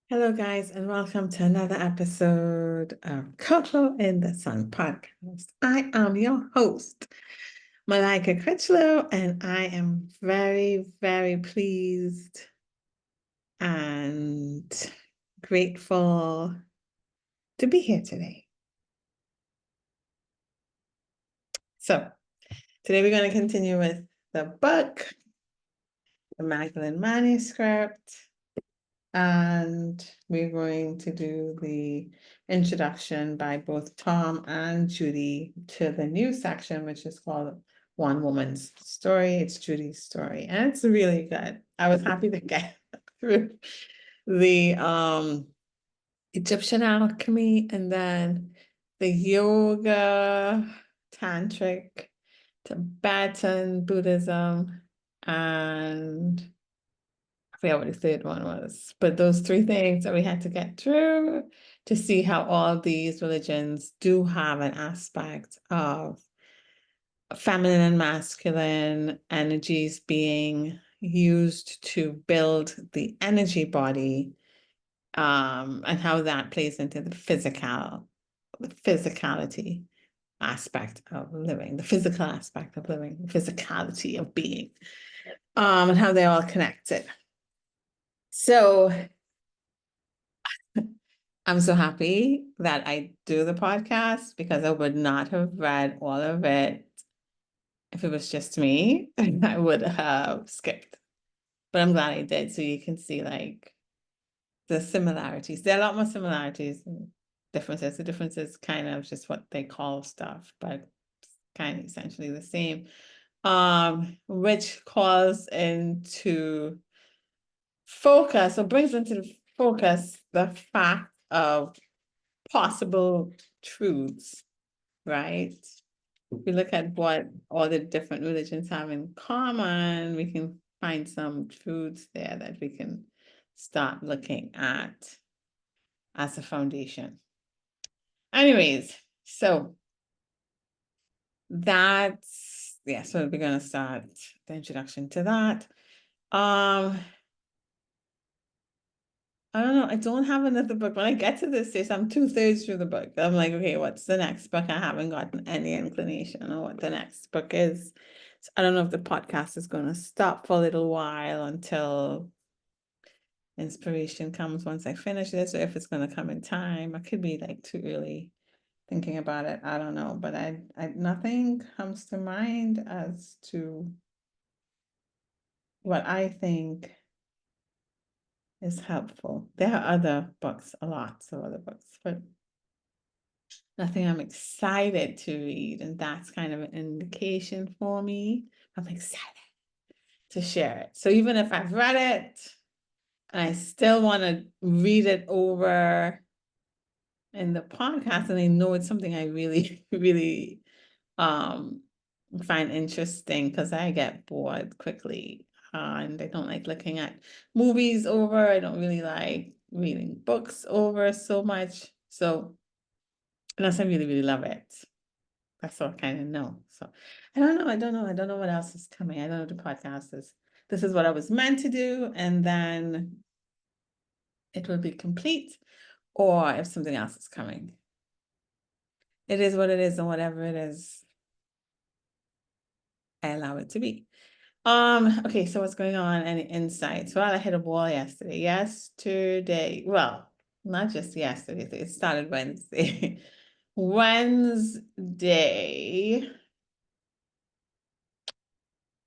Hello, guys, and welcome to another episode of Coco in the Sun podcast. I am your host, Malika Critchlow, and I am very, very pleased and grateful to be here today. So, today we're going to continue with the book, the Magdalene Manuscript. And we're going to do the introduction by both Tom and Judy to the new section, which is called One Woman's Story. It's Judy's story, and it's really good. I was happy to get through the Egyptian alchemy and then the yoga, tantric, Tibetan Buddhism, and I forget what the third one was, but those three things that we had to get through to see how all these religions do have an aspect of feminine and masculine energies being used to build the energy body, and how that plays into the physicality aspect of living, the physical aspect of living, the physicality of being, and how they're all connected. So I'm so happy that I do the podcast because I would not have read all of it if it was just me. I would have skipped. But I'm glad I did, so you can see like the similarities. There are a lot more similarities and differences. The difference is kind of just what they call stuff, but kind of essentially the same. Which calls into focus or brings into focus the fact of possible truths, right? If we look at what all the different religions have in common, we can find some truths there that we can start looking at as a foundation. Anyways, so so we're gonna start the introduction to that. I don't know. I don't have another book. When I get to this stage, I'm 2/3 through the book. I'm like, okay, what's the next book? I haven't gotten any inclination on what the next book is. So I don't know if the podcast is going to stop for a little while until inspiration comes once I finish this, or if it's going to come in time. I could be like too early thinking about it. I don't know, but I nothing comes to mind as to what I think is helpful. There are other books, lots of other books, but nothing I'm excited to read. And that's kind of an indication for me. I'm excited to share it. So even if I've read it and I still want to read it over in the podcast, and I know it's something I really, really find interesting because I get bored quickly. And I don't like looking at movies over. I don't really like reading books over so much. So unless I really, really love it. That's all I kind of know. So I don't know. I don't know what else is coming. I don't know if the podcast is. This is what I was meant to do, and then it will be complete, or if something else is coming. It is what it is, and whatever it is, I allow it to be. Okay, so what's going on? Any insights? Well, I hit a wall yesterday. Yesterday, well, not just yesterday, it started Wednesday. Wednesday.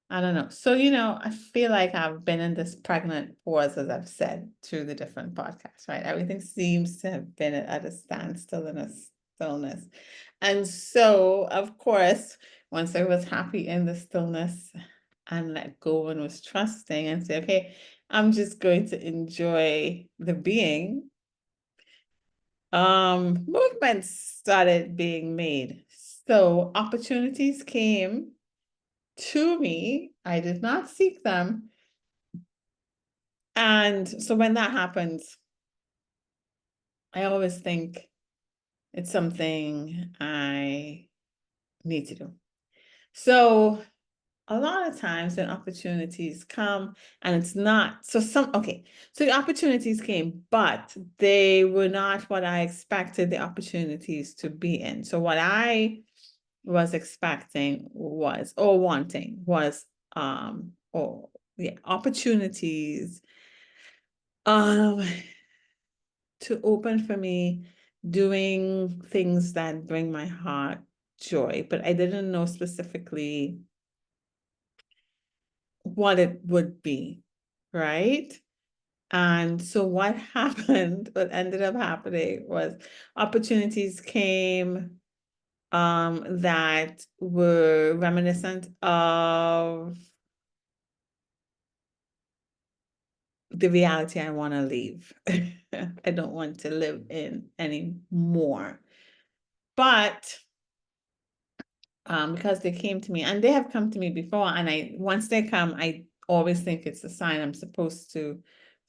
I don't know. So, I feel like I've been in this pregnant pause, as I've said, through the different podcasts, right? Everything seems to have been at a standstill and a stillness. And so, of course, once I was happy in the stillness and let go and was trusting and say, okay, I'm just going to enjoy the being, movements started being made. So opportunities came to me. I did not seek them. And so when that happens, I always think it's something I need to do. So a lot of times when opportunities come and it's not, so the opportunities came, but they were not what I expected the opportunities to be in. So what I was expecting was, or wanting was, opportunities, to open for me doing things that bring my heart joy, but I didn't know specifically what it would be, right? And so what happened, what ended up happening was opportunities came that were reminiscent of the reality I want to leave. I don't want to live in anymore. But because they came to me, and they have come to me before, and once they come, I always think it's a sign I'm supposed to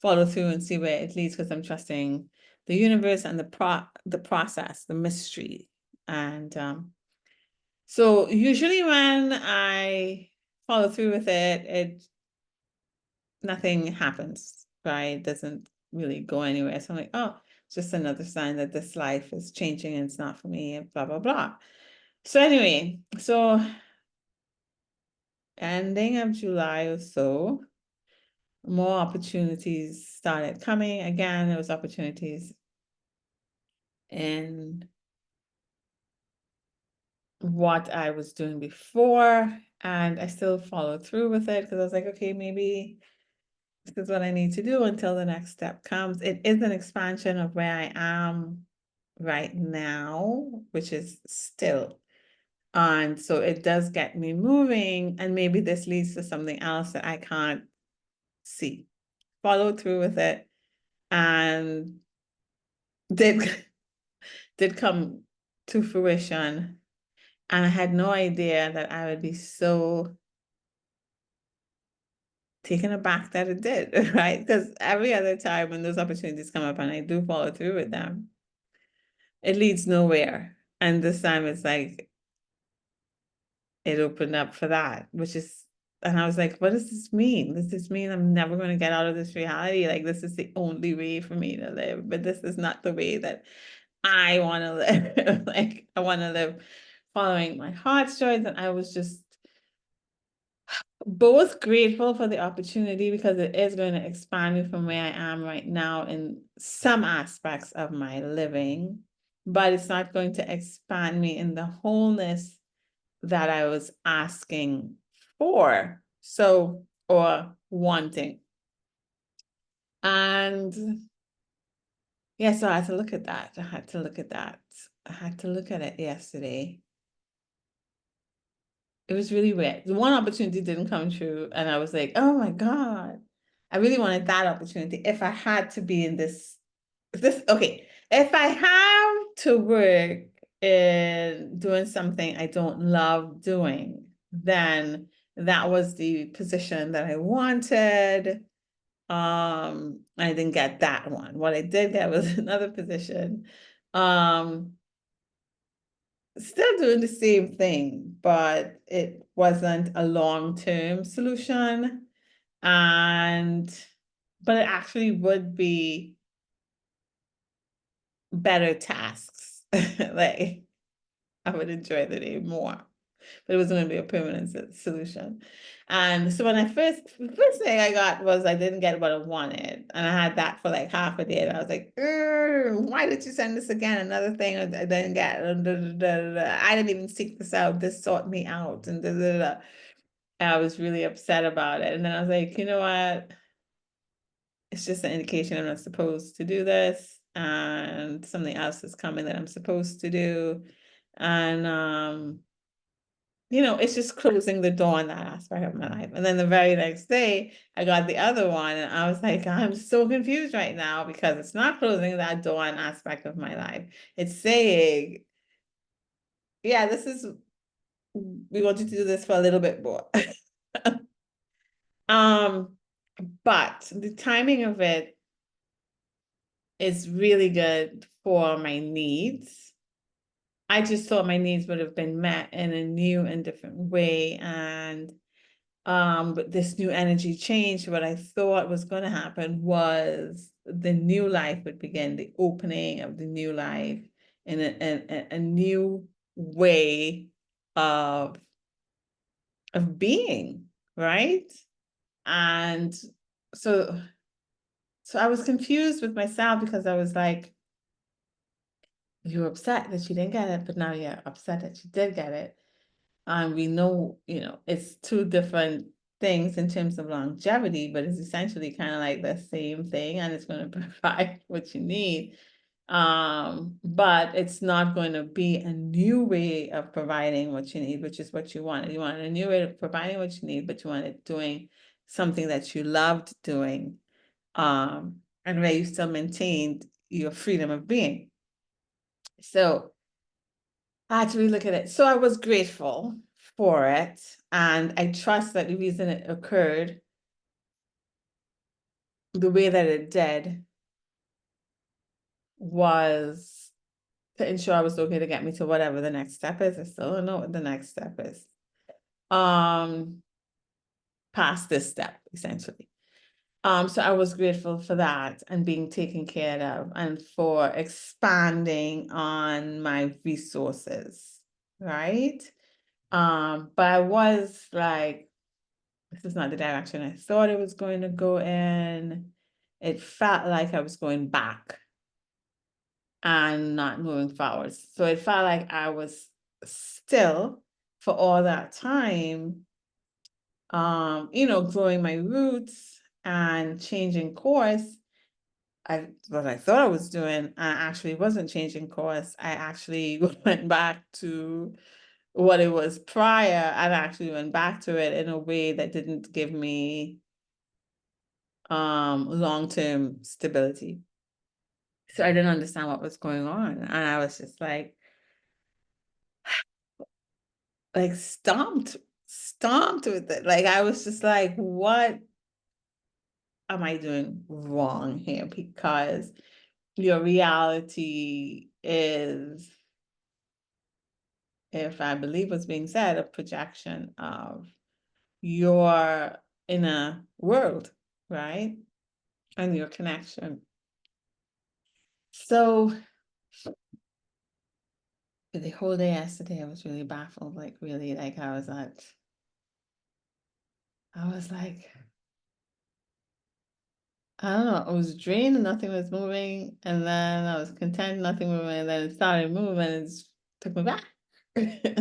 follow through and see where it leads, because I'm trusting the universe and the process, the mystery. And so usually when I follow through with it, nothing happens, right? It doesn't really go anywhere. So I'm like, oh, it's just another sign that this life is changing and it's not for me, and blah, blah, blah. So anyway, so ending of July or so, more opportunities started coming. Again, there was opportunities in what I was doing before, and I still followed through with it because I was like, okay, maybe this is what I need to do until the next step comes. It is an expansion of where I am right now, which is still. And so it does get me moving, and maybe this leads to something else that I can't see. Follow through with it, and did did come to fruition. And I had no idea that I would be so taken aback that it did, right? Because every other time when those opportunities come up and I do follow through with them, it leads nowhere. And this time it's like it opened up for that, and I was like, what does this mean? Does this mean I'm never going to get out of this reality? Like, this is the only way for me to live, but this is not the way that I want to live. Like, I want to live following my heart's joys. And I was just both grateful for the opportunity, because it is going to expand me from where I am right now in some aspects of my living, but it's not going to expand me in the wholeness that I was asking for, or wanting. And yeah, so I had to look at that. I had to look at it yesterday. It was really weird. The one opportunity didn't come true, and I was like, oh my God, I really wanted that opportunity. If I had to be in okay, if I have to work in doing something I don't love doing, then that was the position that I wanted. I didn't get that one. What I did get was another position. Still doing the same thing, but it wasn't a long-term solution. But it actually would be better tasks. Like, I would enjoy the day more, but it wasn't going to be a permanent solution. And so when the first thing I got was I didn't get what I wanted, and I had that for like half a day, and I was like, why did you send this again? Another thing I didn't get. I didn't even seek this out. This sought me out, and I was really upset about it. And then I was like, you know what? It's just an indication I'm not supposed to do this, and something else is coming that I'm supposed to do. And it's just closing the door on that aspect of my life. And then the very next day, I got the other one, and I was like, I'm so confused right now, because it's not closing that door on aspect of my life. It's saying, yeah, we want you to do this for a little bit more. But the timing of it is really good for my needs. I just thought my needs would have been met in a new and different way. And But this new energy changed. What I thought was going to happen was the new life would begin, the opening of the new life in a new way of being, right? And so I was confused with myself because I was like, you're upset that you didn't get it, but now you're upset that you did get it. And we know, it's two different things in terms of longevity, but it's essentially kind of like the same thing, and it's going to provide what you need. But it's not going to be a new way of providing what you need, which is what you wanted. You wanted a new way of providing what you need, but you wanted doing something that you loved doing, and where you still maintained your freedom of being. So I had to relook at it. So I was grateful for it, and I trust that the reason it occurred the way that it did was to ensure I was okay to get me to whatever the next step is. I still don't know what the next step is. Past this step, essentially. So I was grateful for that and being taken care of, and for expanding on my resources, right? But I was like, this is not the direction I thought it was going to go in. It felt like I was going back and not moving forward. So it felt like I was still, for all that time, growing my roots and changing course. What I thought I was doing, I actually wasn't changing course. I actually went back to what it was prior. I actually went back to it in a way that didn't give me long-term stability. So I didn't understand what was going on. And I was just like stomped with it. Like, I was just like, what am I doing wrong here? Because your reality is, if I believe what's being said, a projection of your inner world, right? And your connection. So the whole day yesterday, I was really baffled, like really, like I was like, I don't know, I was drained and nothing was moving, and then I was content, nothing moving, and then it started moving and it took me back. It's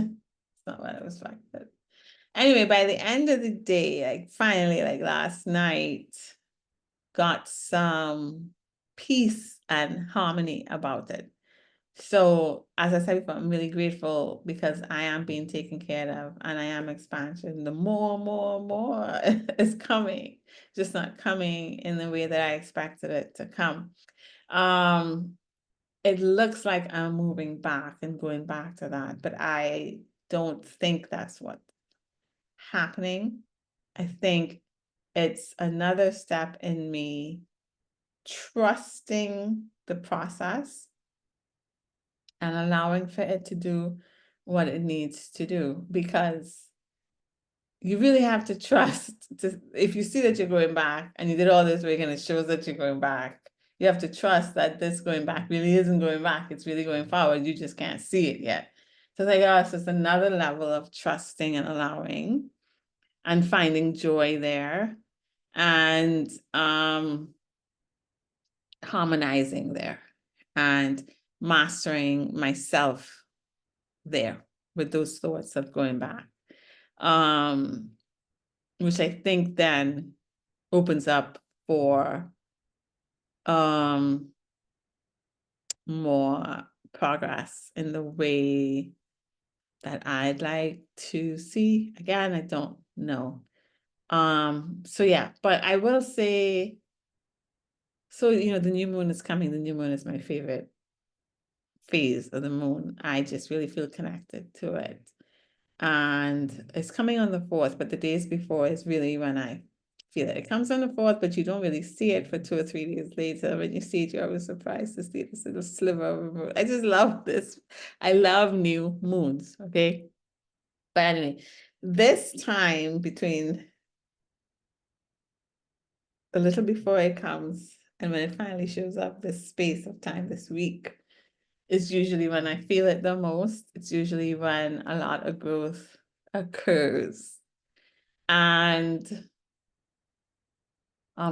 not what I was expecting. Anyway, by the end of the day, like finally, like last night, got some peace and harmony about it. So as I said before, I'm really grateful because I am being taken care of and I am expansion. The more is coming, just not coming in the way that I expected it to come. It looks like I'm moving back and going back to that, but I don't think that's what's happening. I think it's another step in me trusting the process and allowing for it to do what it needs to do, because you really have to trust if you see that you're going back and you did all this work and it shows that you're going back, you have to trust that this going back really isn't going back, it's really going forward. You just can't see it yet. So it's like, oh, it's just another level of trusting and allowing and finding joy there, and harmonizing there, and mastering myself there with those thoughts of going back, which I think then opens up for more progress in the way that I'd like to see. Again, I don't know. So yeah, but I will say, so the new moon is coming. The new moon is my favorite phase of the moon. I just really feel connected to it. And it's coming on the 4th, but the days before is really when I feel it. It comes on the 4th, but you don't really see it for 2 or 3 days later. When you see it, you're always surprised to see this little sliver of a moon. I just love this. I love new moons, okay? But anyway, this time between a little before it comes, and when it finally shows up, this space of time this week is usually when I feel it the most. It's usually when a lot of growth occurs. And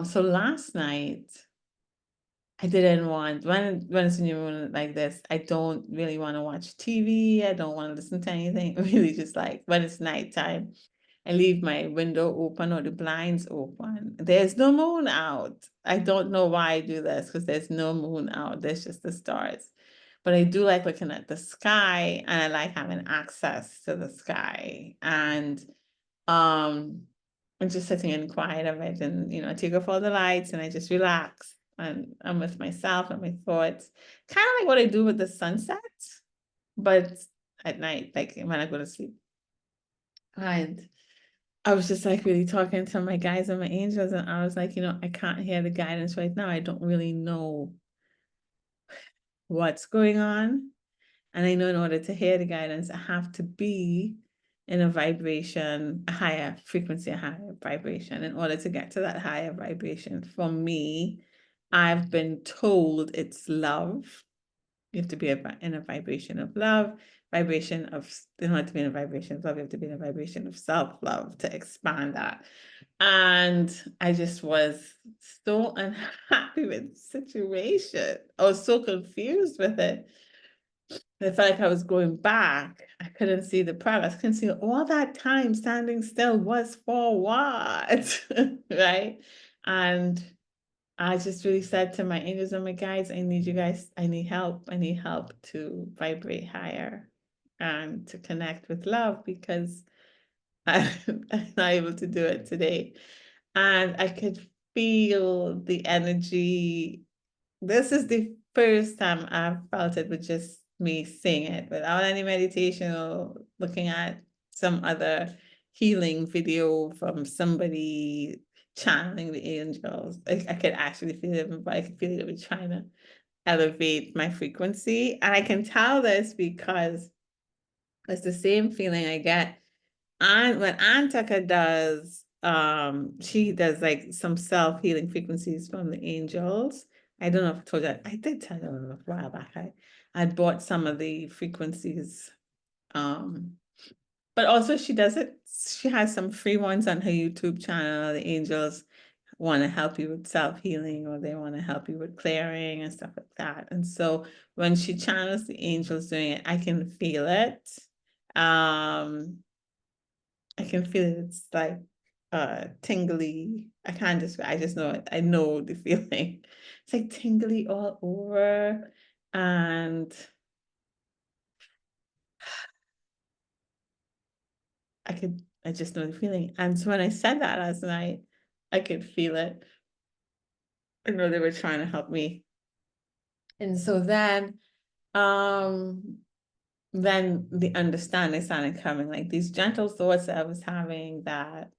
so last night, I didn't want when it's a new moon like this, I don't really want to watch TV. I don't want to listen to anything. Really just like when it's nighttime, I leave my window open or the blinds open. There's no moon out. I don't know why I do this because there's no moon out. There's just the stars. But I do like looking at the sky and I like having access to the sky. Um and just sitting in quiet of it, and I take off all the lights and I just relax and I'm with myself and my thoughts. Kind of like what I do with the sunset, but at night, like when I go to sleep. And I was just like really talking to my guides and my angels, and I was like, I can't hear the guidance right now. I don't really know what's going on. And I know in order to hear the guidance, I have to be in a vibration, a higher frequency, a higher vibration. In order to get to that higher vibration, for me, I've been told it's love. You have to be in a vibration of love, in order to be in a vibration of love, you have to be in a vibration of self-love to expand that. And I just was so unhappy with the situation. I was so confused with it. I felt like I was going back. I couldn't see the progress. I couldn't see all that time standing still was for what, right? And I just really said to my angels and my guides, I need you guys, I need help. I need help to vibrate higher and to connect with love because I'm not able to do it today. And I could feel the energy. This is the first time I've felt it with just me saying it without any meditation or looking at some other healing video from somebody channeling the angels. I could actually feel it, but I could feel it trying to elevate my frequency. And I can tell this because it's the same feeling I get. And when Aunt Tucker does, she does like some self-healing frequencies from the angels. I don't know if I told you, I did tell you a while back. I bought some of the frequencies. But also she does it, she has some free ones on her YouTube channel. The angels want to help you with self-healing, or they want to help you with clearing and stuff like that. And so when she channels the angels doing it, I can feel it. I can feel it. It's like tingly. I can't describe, I just know it. I know the feeling. It's like tingly all over. And I just know the feeling. And so when I said that last night, I could feel it. I know they were trying to help me. And so then the understanding started coming, like these gentle thoughts that I was having, that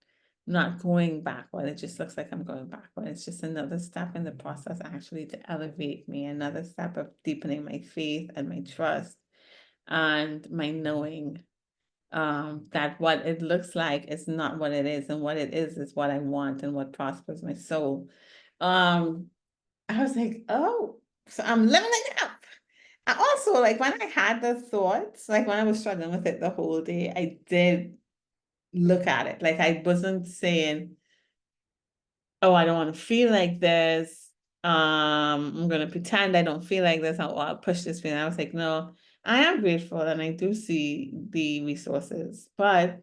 not going backward. It just looks like I'm going backward. It's just another step in the process actually to elevate me, another step of deepening my faith and my trust and my knowing that what it looks like is not what it is, and what it is what I want and what prospers my soul. I was like, oh, so I'm leveling up. I also, like, when I had the thoughts, like when I was struggling with it the whole day, I did look at it. Like I wasn't saying, oh, I don't want to feel like this. I'm gonna pretend I don't feel like this. I'll push this feeling. I was like, no, I am grateful and I do see the resources, but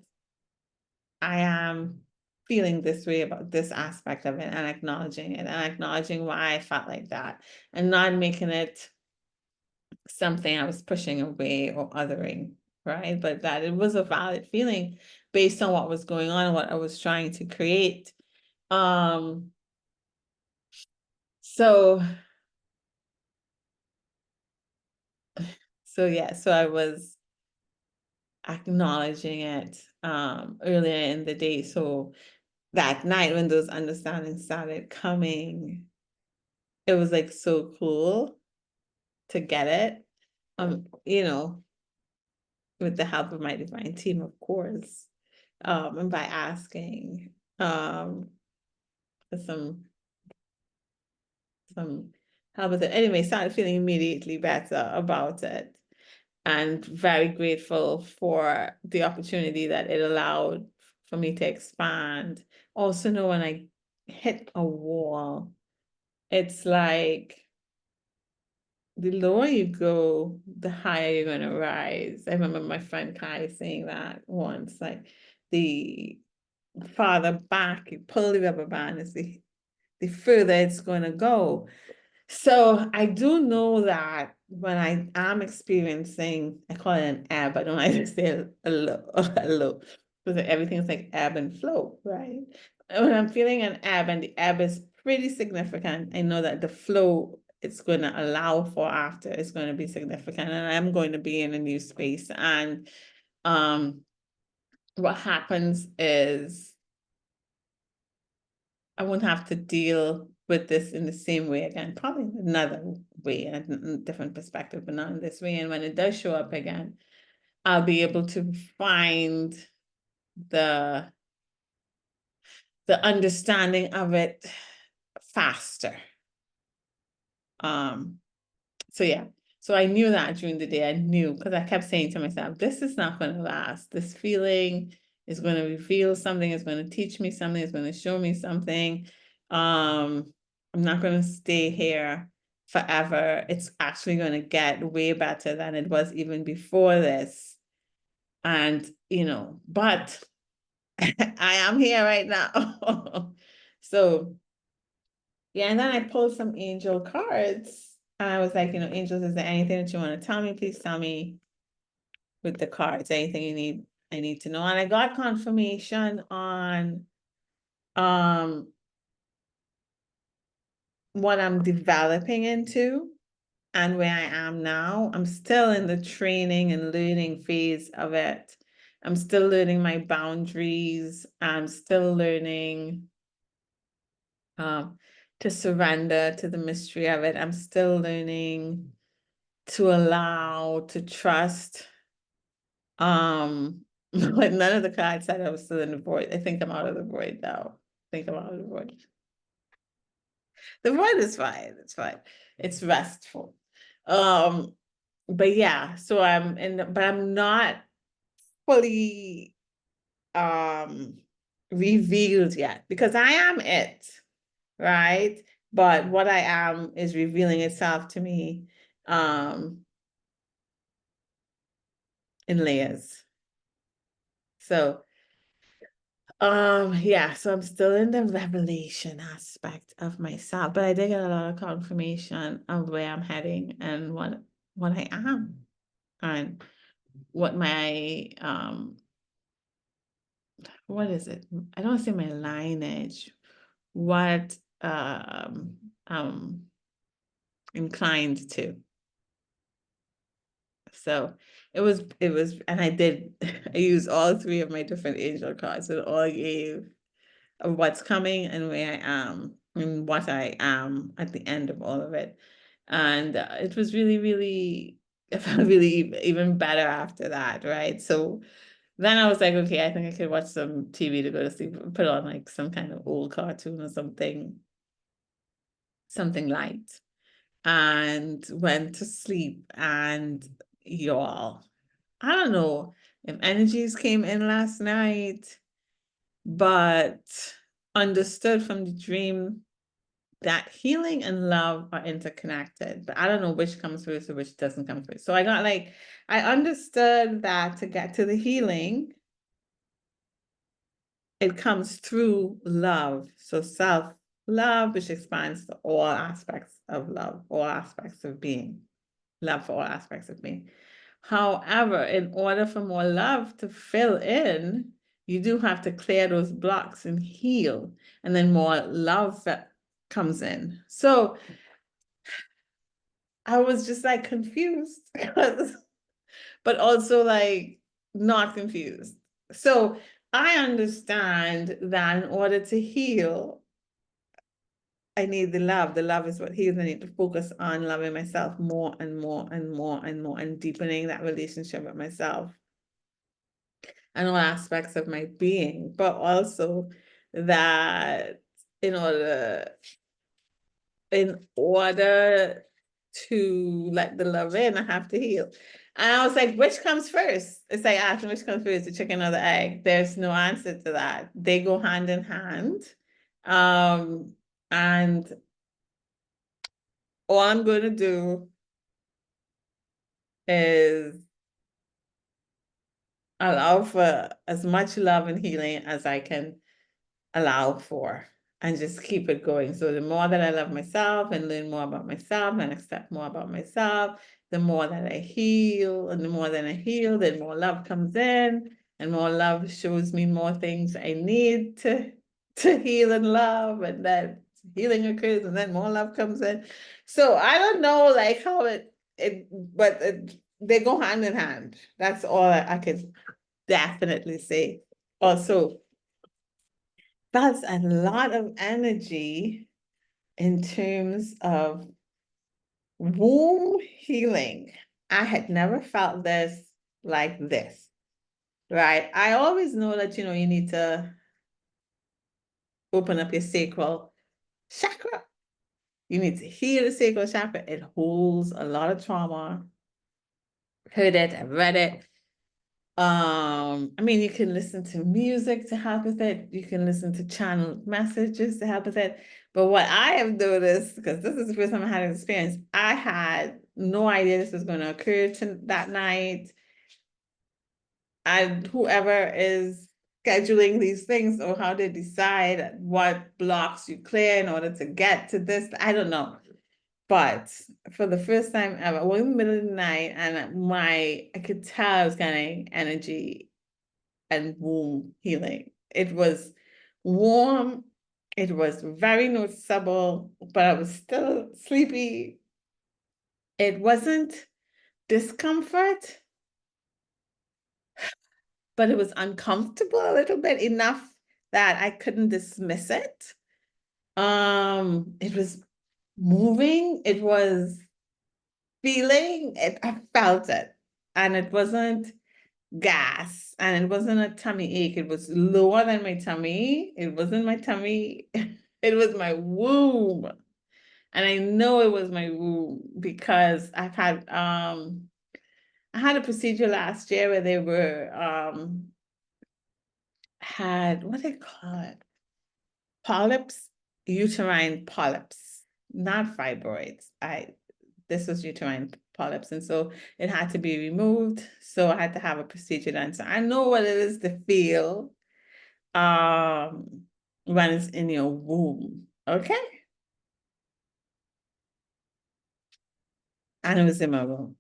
I am feeling this way about this aspect of it and acknowledging it and acknowledging why I felt like that and not making it something I was pushing away or othering, right? But that it was a valid feeling based on what was going on and what I was trying to create. Um, so yeah, so I was acknowledging it earlier in the day. So that night when those understandings started coming, it was like so cool to get it. You know, with the help of my divine team, of course. And by asking for some some help with it. Anyway, started feeling immediately better about it, and very grateful for the opportunity that it allowed for me to expand. Also know when I hit a wall, it's like the lower you go, the higher you're going to rise. I remember my friend Kai saying that once, like the farther back you pull the rubber band is the further it's going to go. So I do know that when I am experiencing, I call it an ebb, I don't like to say a low, a low, because everything's like ebb and flow, right? When I'm feeling an ebb and the ebb is pretty significant, I know that the flow it's going to allow for after is going to be significant, and I'm going to be in a new space. And what happens is I won't have to deal with this in the same way again, probably another way, a different perspective, but not in this way. And when it does show up again, I'll be able to find the understanding of it faster. So yeah, so I knew that during the day. I knew, because I kept saying to myself, this is not going to last. This feeling is going to reveal something, it's going to teach me something, it's going to show me something. I'm not going to stay here forever. It's actually going to get way better than it was even before this. And, but I am here right now. So yeah, and then I pulled some angel cards. I was like, angels, is there anything that you want to tell me? Please tell me with the cards, anything I need to know. And I got confirmation on what I'm developing into and where I am now. I'm still in the training and learning phase of it. I'm still learning my boundaries. I'm still learning to surrender to the mystery of it. I'm still learning to allow, to trust. But none of the cards said I was still in the void. I think I'm out of the void now. I think I'm out of the void. The void is fine. It's fine. It's restful. But yeah, so but I'm not fully revealed yet, because I am it, right? But what I am is revealing itself to me in layers. So yeah, so I'm still in the revelation aspect of myself, but I did get a lot of confirmation of where I'm heading and what I am and what my what is it? I don't say my lineage, what I'm inclined to. So it was, and I used all three of my different angel cards. It all gave of what's coming and where I am and what I am at the end of all of it. And it was really, really, I felt really even better after that, right? So then I was like, okay, I think I could watch some TV to go to sleep, put on like some kind of old cartoon or something light, and went to sleep. And y'all, I don't know if energies came in last night, but understood from the dream that healing and love are interconnected, but I don't know which comes first or which doesn't come first. So I understood that to get to the healing, it comes through love. So self-love, which expands to all aspects of love, all aspects of being, love for all aspects of being. However, in order for more love to fill in, you do have to clear those blocks and heal, and then more love comes in. So I was just like confused, but also like not confused. So I understand that in order to heal, I need the love. The love is what heals. I need to focus on loving myself more and more and more and more, and deepening that relationship with myself and all aspects of my being, but also that in order in order to let the love in, I have to heal. And I was like, which comes first? It's like asking which comes first, the chicken or the egg. There's no answer to that. They go hand in hand. And all I'm going to do is allow for as much love and healing as I can allow for, and just keep it going. So the more that I love myself and learn more about myself and accept more about myself, the more that I heal, and the more that I heal, then more love comes in, and more love shows me more things I need to heal and love, and then healing occurs, and then more love comes in. So I don't know like how they go hand in hand. That's all I can definitely say. Also, that's a lot of energy in terms of womb healing. I had never felt this like this, right? I always know that, you need to open up your sacral chakra. You need to heal the sacral chakra. It holds a lot of trauma. Heard it, I've read it. I mean, you can listen to music to help with it. You can listen to channeled messages to help with it. But what I have noticed, because this is the first time I had an experience, I had no idea this was going to occur that night. And whoever is scheduling these things, or how they decide what blocks you clear in order to get to this, I don't know. But for the first time ever, we're in the middle of the night, and I could tell I was getting energy and womb healing. It was warm, it was very noticeable, but I was still sleepy. It wasn't discomfort, but it was uncomfortable a little bit, enough that I couldn't dismiss it. It was moving, it was feeling it, I felt it, and it wasn't gas, and it wasn't a tummy ache. It was lower than my tummy. It wasn't my tummy. It was my womb. And I know it was my womb because I had a procedure last year where they were had, what do they call it? Polyps, uterine polyps, not fibroids. This was uterine polyps, and so it had to be removed. So I had to have a procedure done. So I know what it is to feel when it's in your womb. Okay. And it was in my womb.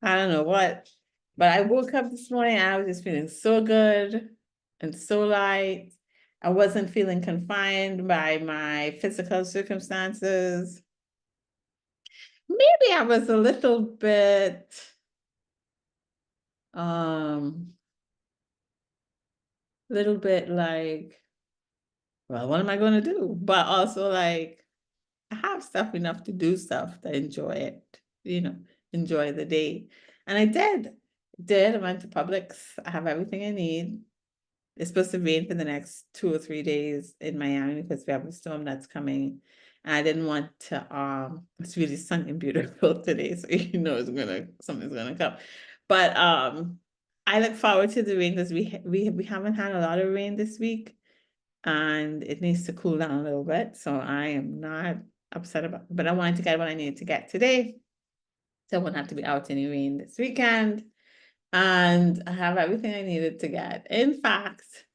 I don't know what, but I woke up this morning and I was just feeling so good and so light. I wasn't feeling confined by my physical circumstances. Maybe I was a um little bit like, well, what am I going to do? But also like, I have stuff enough to do stuff to enjoy it, enjoy the day. And I did. I went to Publix. I have everything I need. It's supposed to rain for the next 2 or 3 days in Miami because we have a storm that's coming. And I didn't want to, it's really sunny and beautiful today, so something's gonna come. But I look forward to the rain because we haven't had a lot of rain this week, and it needs to cool down a little bit. So I am not upset about it, but I wanted to get what I needed to get today. So I won't have to be out in the rain this weekend. And I have everything I needed to get. In fact,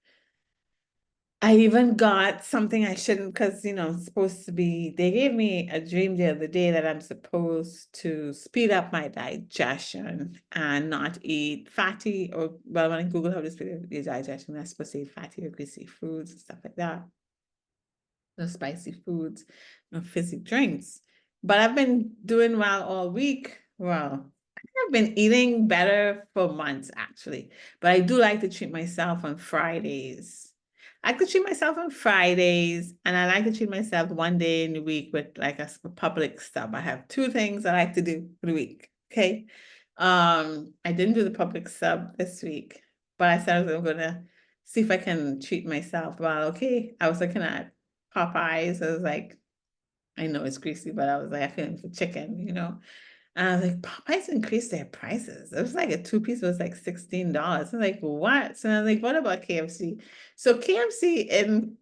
I even got something I shouldn't, because it's supposed to be, they gave me a dream the other day that I'm supposed to speed up my digestion and not eat fatty, or, well, when I Google how to speed up your digestion, I'm supposed to eat fatty or greasy foods and stuff like that. No spicy foods, no fizzy drinks. But I've been doing well all week. Well, I've been eating better for months, actually. But I do like to treat myself on Fridays. I could treat myself on Fridays, and I like to treat myself one day in the week with like a public stuff. I have two things I like to do for the week. Okay. I didn't do the public sub this week, but I said I was gonna see if I can treat myself. Well, okay. I was looking at Popeyes. I was like, I know it's greasy, but I was like, I feeling for chicken, you know. And I was like, Popeyes increased their prices. It was like a two-piece was like $16. I'm like, what? So I was like, what about KFC? So KFC in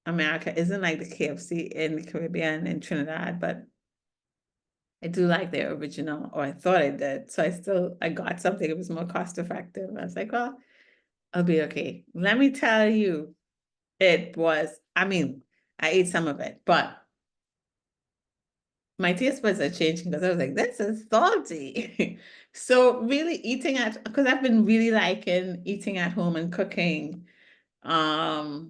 America isn't like the KFC in the Caribbean and Trinidad, but I do like their original, or I thought I did. So I got something that was more cost effective. I was like, well, I'll be okay. Let me tell you, I mean, I ate some of it, but my taste buds are changing because I was like, this is salty. So really because I've been really liking eating at home and cooking. Like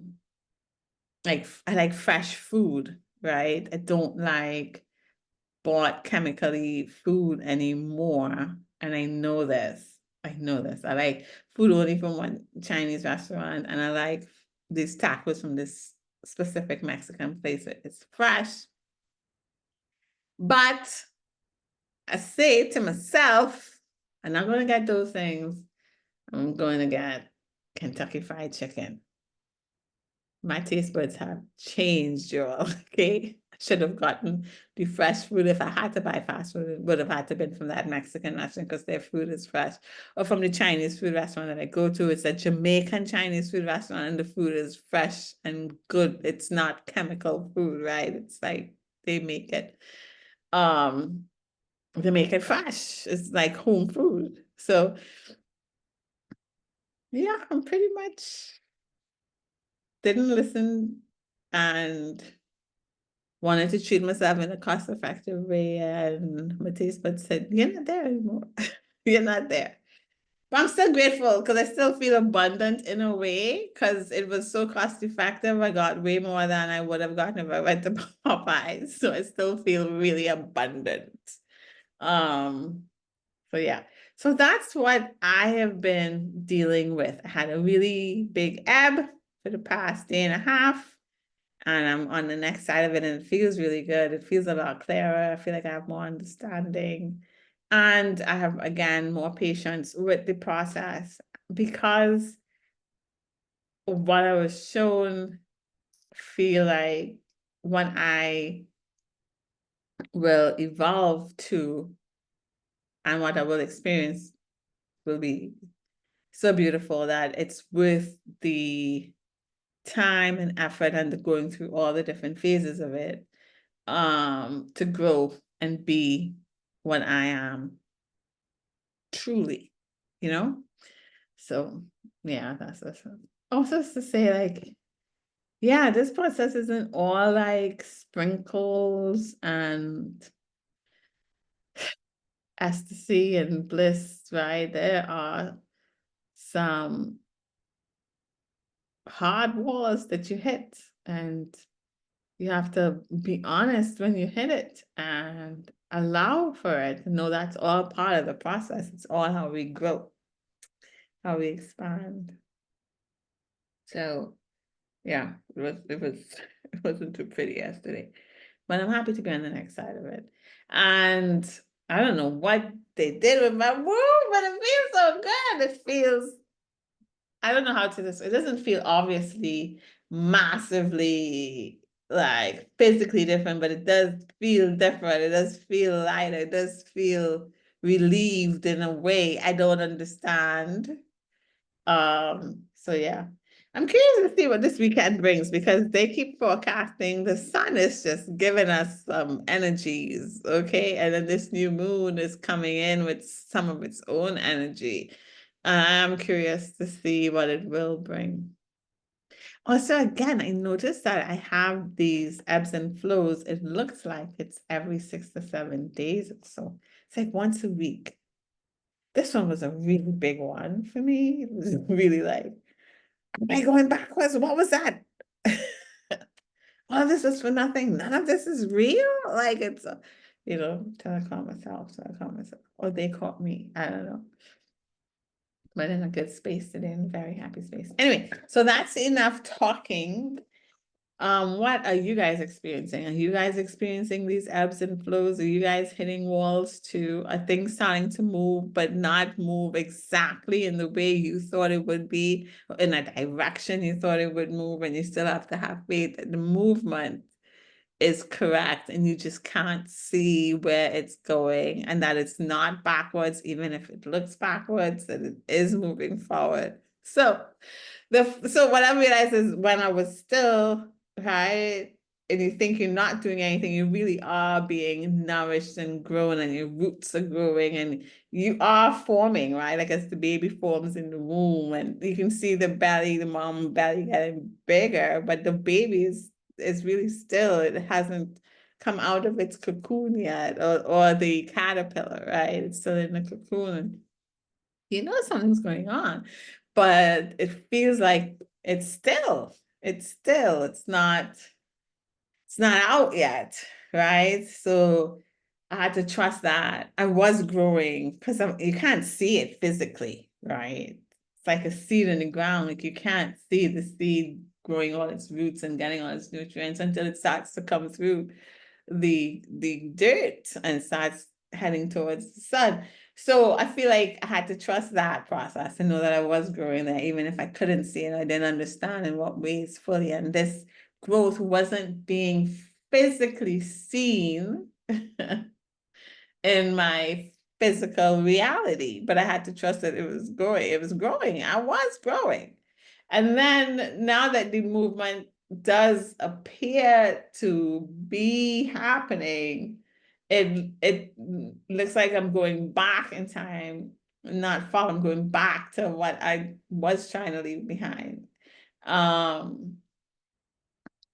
I like fresh food, right? I don't like bought chemically food anymore. And I know this. I know this. I like food only from one Chinese restaurant, and I like these tacos from this specific Mexican place. It's fresh. But I say to myself, I'm not going to get those things. I'm going to get Kentucky Fried Chicken. My taste buds have changed, y'all. Okay. I should have gotten the fresh food. If I had to buy fast food, it would have had to been from that Mexican restaurant because their food is fresh. Or from the Chinese food restaurant that I go to. It's a Jamaican Chinese food restaurant and the food is fresh and good. It's not chemical food, right? It's like they make it. They make it fresh. It's like home food. So yeah, I'm pretty much didn't listen and wanted to treat myself in a cost-effective way. And my taste buds said, you're not there anymore. You're not there. But I'm still grateful because I still feel abundant in a way because it was so cost-effective. I got way more than I would have gotten if I went to Popeyes. So I still feel really abundant. Um, So yeah, so that's what I have been dealing with. I had a really big ebb for the past day and a half, and I'm on the next side of it, and it feels really good. It feels a lot clearer. I feel like I have more understanding, and I have again more patience with the process because what I was shown feel like when I will evolve to and what I will experience will be so beautiful that it's worth the time and effort and the going through all the different phases of it to grow and be what I am truly, you know? So yeah, that's also to say like, yeah, this process isn't all like sprinkles and ecstasy and bliss, right? There are some hard walls that you hit, and you have to be honest when you hit it and allow for it. Know that's all part of the process. It's all how we grow, how we expand. So yeah, it was it wasn't too pretty yesterday, but I'm happy to be on the next side of it. And I don't know what they did with my womb, but it feels so good. It feels, I don't know how to this. It doesn't feel obviously massively like physically different, but it does feel different. It does feel lighter. It does feel relieved in a way I don't understand. So yeah. I'm curious to see what this weekend brings because they keep forecasting the sun is just giving us some energies, okay? And then this new moon is coming in with some of its own energy. I'm curious to see what it will bring. Also, again, I noticed that I have these ebbs and flows. It looks like it's every 6 to 7 days or so. It's like once a week. This one was a really big one for me. It was really like, am I going backwards? What was that? All of this is for nothing. None of this is real. Like it's, till I call myself, or they caught me. I don't know. But in a good space today, in a very happy space. Anyway, so that's enough talking. What are you guys experiencing? Are you guys experiencing these ebbs and flows? Are you guys hitting walls too? Are things starting to move, but not move exactly in the way you thought it would be, in a direction you thought it would move, and you still have to have faith in the movement is correct, and you just can't see where it's going, and that it's not backwards, even if it looks backwards, that it is moving forward. So what I realized is when I was still, right, and you think you're not doing anything, you really are being nourished and grown, and your roots are growing, and you are forming, right? Like as the baby forms in the womb, and you can see the belly, the mom belly getting bigger, but the baby is really still, it hasn't come out of its cocoon yet, or the caterpillar, right? It's still in the cocoon. And you know something's going on, but it feels like it's not out yet, right? So I had to trust that I was growing, because you can't see it physically, right? It's like a seed in the ground, like you can't see the seed growing all its roots and getting all its nutrients until it starts to come through the dirt and starts heading towards the sun. So I feel like I had to trust that process and know that I was growing there, even if I couldn't see it, I didn't understand in what ways fully. And this growth wasn't being physically seen in my physical reality, but I had to trust that it was growing. It was growing. I was growing. And then now that the movement does appear to be happening, it looks like I'm going back in time, not forward. I'm going back to what I was trying to leave behind.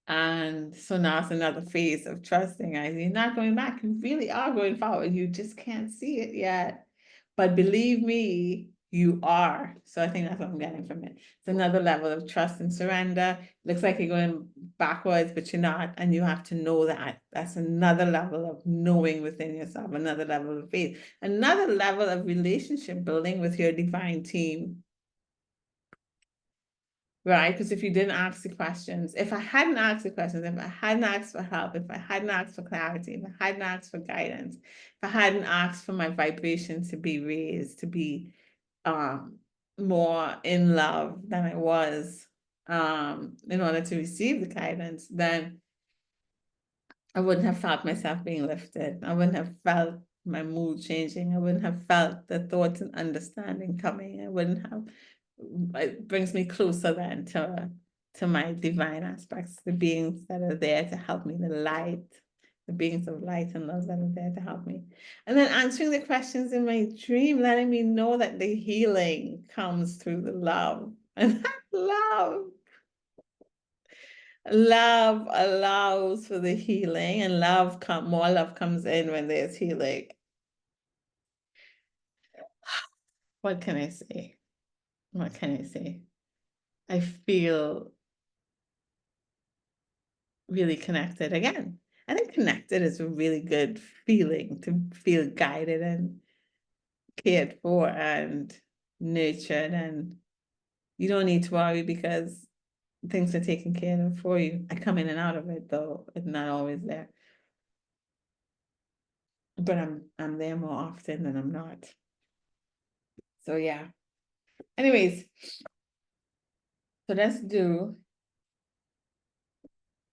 And so now it's another phase of trusting. You're not going back. You really are going forward. You just can't see it yet. But believe me, you are. So I think that's what I'm getting from it. It's another level of trust and surrender. Looks like you're going backwards, but you're not. And you have to know that. That's another level of knowing within yourself, another level of faith, another level of relationship building with your divine team. Right, because if you didn't ask the questions, if I hadn't asked the questions, if I hadn't asked for help, if I hadn't asked for clarity, if I hadn't asked for guidance, if I hadn't asked for my vibration to be raised, to be more in love than I was, in order to receive the guidance, then I wouldn't have felt myself being lifted. I wouldn't have felt my mood changing. I wouldn't have felt the thoughts and understanding coming. I wouldn't have, it brings me closer then to my divine aspects, the beings that are there to help me, the light, the beings of light and love that are there to help me. And then answering the questions in my dream, letting me know that the healing comes through the love. And that love allows for the healing, and more love comes in when there's healing. What can I say? What can I say? I feel really connected again. I think connected is a really good feeling, to feel guided and cared for and nurtured, and you don't need to worry because things are taken care of for you. I come in and out of it though, it's not always there. But I'm there more often than I'm not. So yeah. Anyways, so let's do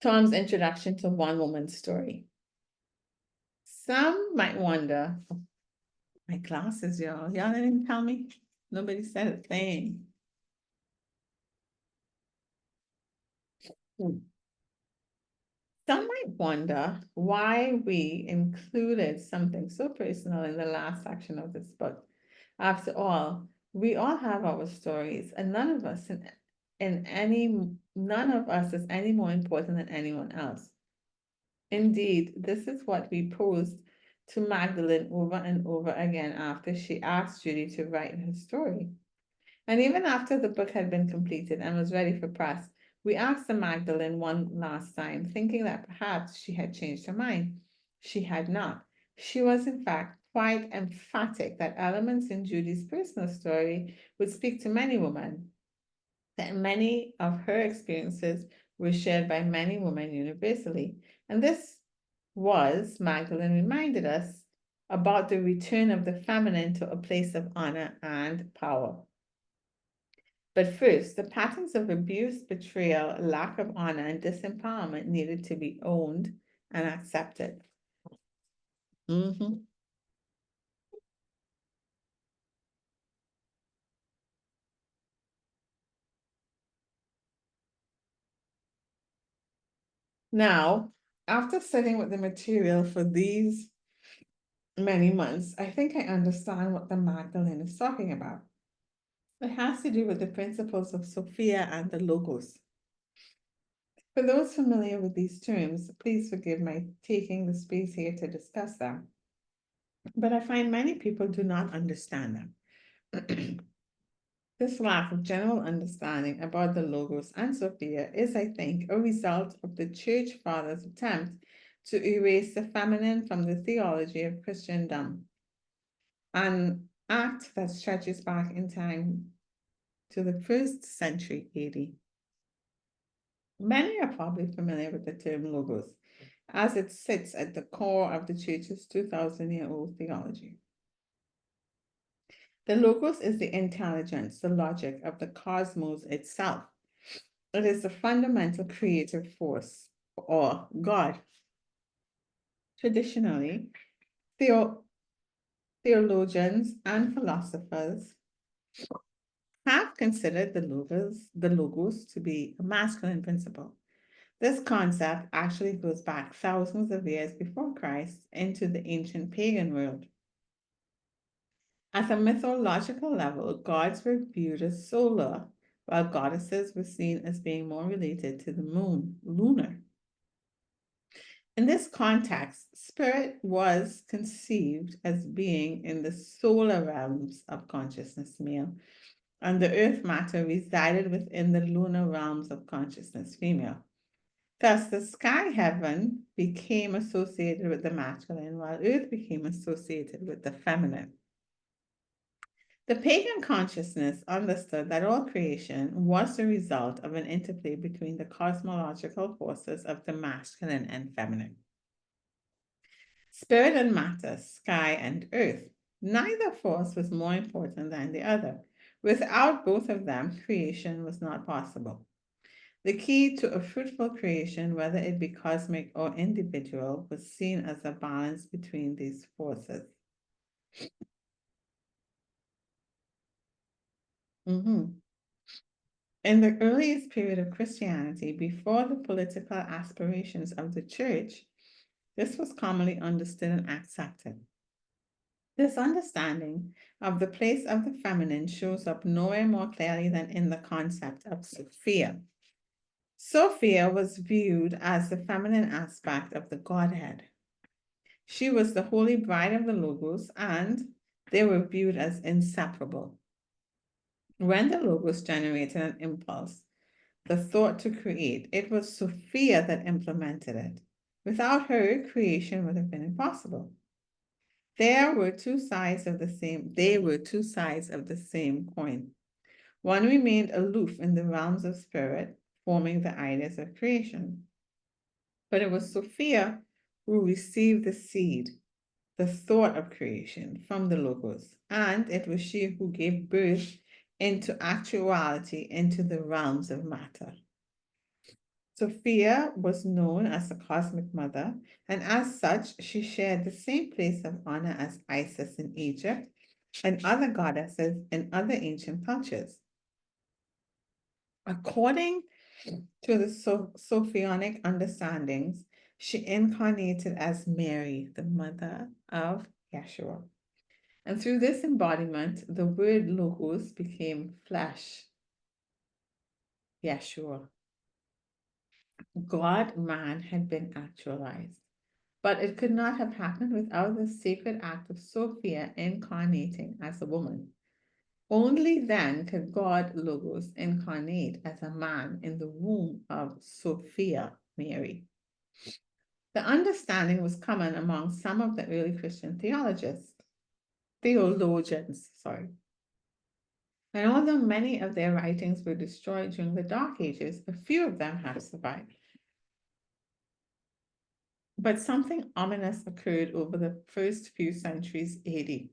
Tom's introduction to One Woman's Story. Some might wonder, oh, my glasses, y'all didn't even tell me. Nobody said a thing. Some might wonder why we included something so personal in the last section of this book. After all, we all have our stories, and none of us is any more important than anyone else. Indeed, this is what we posed to Magdalene over and over again after she asked Judy to write her story. And even after the book had been completed and was ready for press, we asked the Magdalene one last time, thinking that perhaps she had changed her mind. She had not. She was, in fact, quite emphatic that elements in Judy's personal story would speak to many women, that many of her experiences were shared by many women universally. And this was, Magdalene reminded us, about the return of the feminine to a place of honor and power. But first, the patterns of abuse, betrayal, lack of honor, and disempowerment needed to be owned and accepted. Mm-hmm. Now, after sitting with the material for these many months, I think I understand what the Magdalene is talking about. It has to do with the principles of Sophia and the Logos. For those familiar with these terms, please forgive my taking the space here to discuss them. But I find many people do not understand them. This lack of general understanding about the Logos and Sophia is, I think, a result of the Church Fathers' attempt to erase the feminine from the theology of Christendom, an act that stretches back in time to the 1st century AD. Many are probably familiar with the term Logos, as it sits at the core of the Church's 2,000-year-old theology. The Logos is the intelligence, the logic of the cosmos itself. It is the fundamental creative force, or God. Traditionally, theologians and philosophers have considered the logos to be a masculine principle. This concept actually goes back thousands of years before Christ into the ancient pagan world. At a mythological level, gods were viewed as solar, while goddesses were seen as being more related to the moon, lunar. In this context, spirit was conceived as being in the solar realms of consciousness, male, and the earth matter resided within the lunar realms of consciousness, female. Thus, the sky heaven became associated with the masculine, while earth became associated with the feminine. The pagan consciousness understood that all creation was the result of an interplay between the cosmological forces of the masculine and feminine. Spirit and matter, sky and earth. Neither force was more important than the other. Without both of them, creation was not possible. The key to a fruitful creation, whether it be cosmic or individual, was seen as a balance between these forces. In the earliest period of Christianity, before the political aspirations of the church, this was commonly understood and accepted. This understanding of the place of the feminine shows up nowhere more clearly than in the concept of Sophia. Sophia was viewed as the feminine aspect of the Godhead. She was the holy bride of the Logos, and they were viewed as inseparable. When the Logos generated an impulse, the thought to create, it was Sophia that implemented it. Without her, creation would have been impossible. They were two sides of the same coin. One remained aloof in the realms of spirit, forming the ideas of creation. But it was Sophia who received the seed, the thought of creation from the Logos, and it was she who gave birth into actuality, into the realms of matter. Sophia was known as the cosmic mother, and as such, she shared the same place of honor as Isis in Egypt and other goddesses in other ancient cultures. According to the Sophionic understandings, she incarnated as Mary, the mother of Yeshua. And through this embodiment, the word logos became flesh, Yeshua. God-man had been actualized. But it could not have happened without the sacred act of Sophia incarnating as a woman. Only then could God Logos incarnate as a man in the womb of Sophia, Mary. The understanding was common among some of the early Christian theologians. And although many of their writings were destroyed during the Dark Ages, a few of them have survived. But something ominous occurred over the first few centuries AD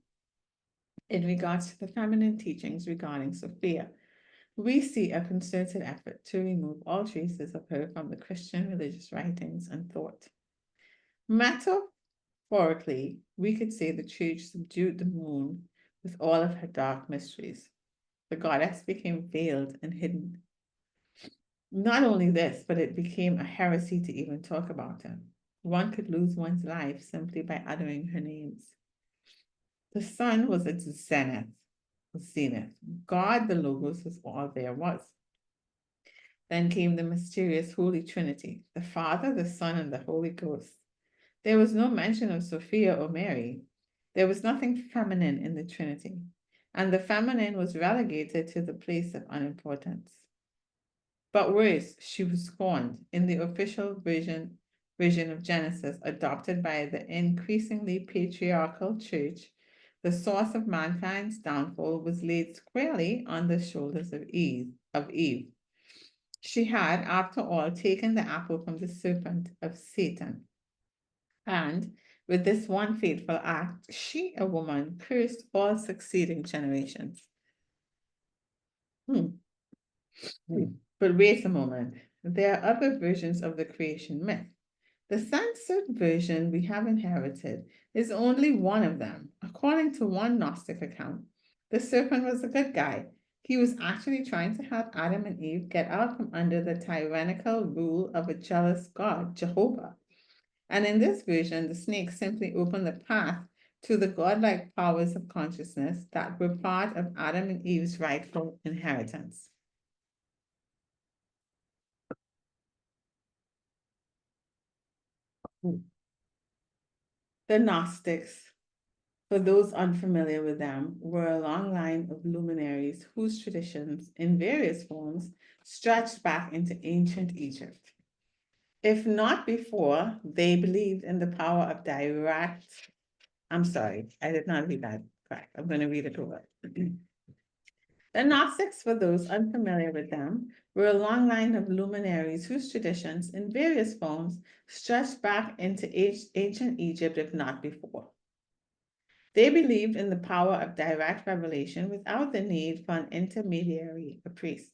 in regards to the feminine teachings regarding Sophia. We see a concerted effort to remove all traces of her from the Christian religious writings and thought. Metaphorically, we could say the church subdued the moon with all of her dark mysteries. The goddess became veiled and hidden. Not only this, but it became a heresy to even talk about her. One could lose one's life simply by uttering her names. The sun was its zenith. God, the Logos, was all there was. Then came the mysterious Holy Trinity, the Father, the Son, and the Holy Ghost. There was no mention of Sophia or Mary. There was nothing feminine in the Trinity, and the feminine was relegated to the place of unimportance. But worse, she was scorned in the official version of Genesis adopted by the increasingly patriarchal church. The source of mankind's downfall was laid squarely on the shoulders of Eve. She had, after all, taken the apple from the serpent of Satan. And with this one fateful act, she, a woman, cursed all succeeding generations. But wait a moment. There are other versions of the creation myth. The Sanskrit version we have inherited is only one of them. According to one Gnostic account, the serpent was a good guy. He was actually trying to help Adam and Eve get out from under the tyrannical rule of a jealous god, Jehovah. And in this version, the snake simply opened the path to the godlike powers of consciousness that were part of Adam and Eve's rightful inheritance. The Gnostics, for those unfamiliar with them, were a long line of luminaries whose traditions, in various forms, stretched back into ancient Egypt. If not before, they believed in the power of direct. I'm sorry, I did not read that correct. I'm going to read it over. The Gnostics, for those unfamiliar with them, were a long line of luminaries whose traditions, in various forms, stretched back into ancient Egypt, if not before. They believed in the power of direct revelation without the need for an intermediary, a priest.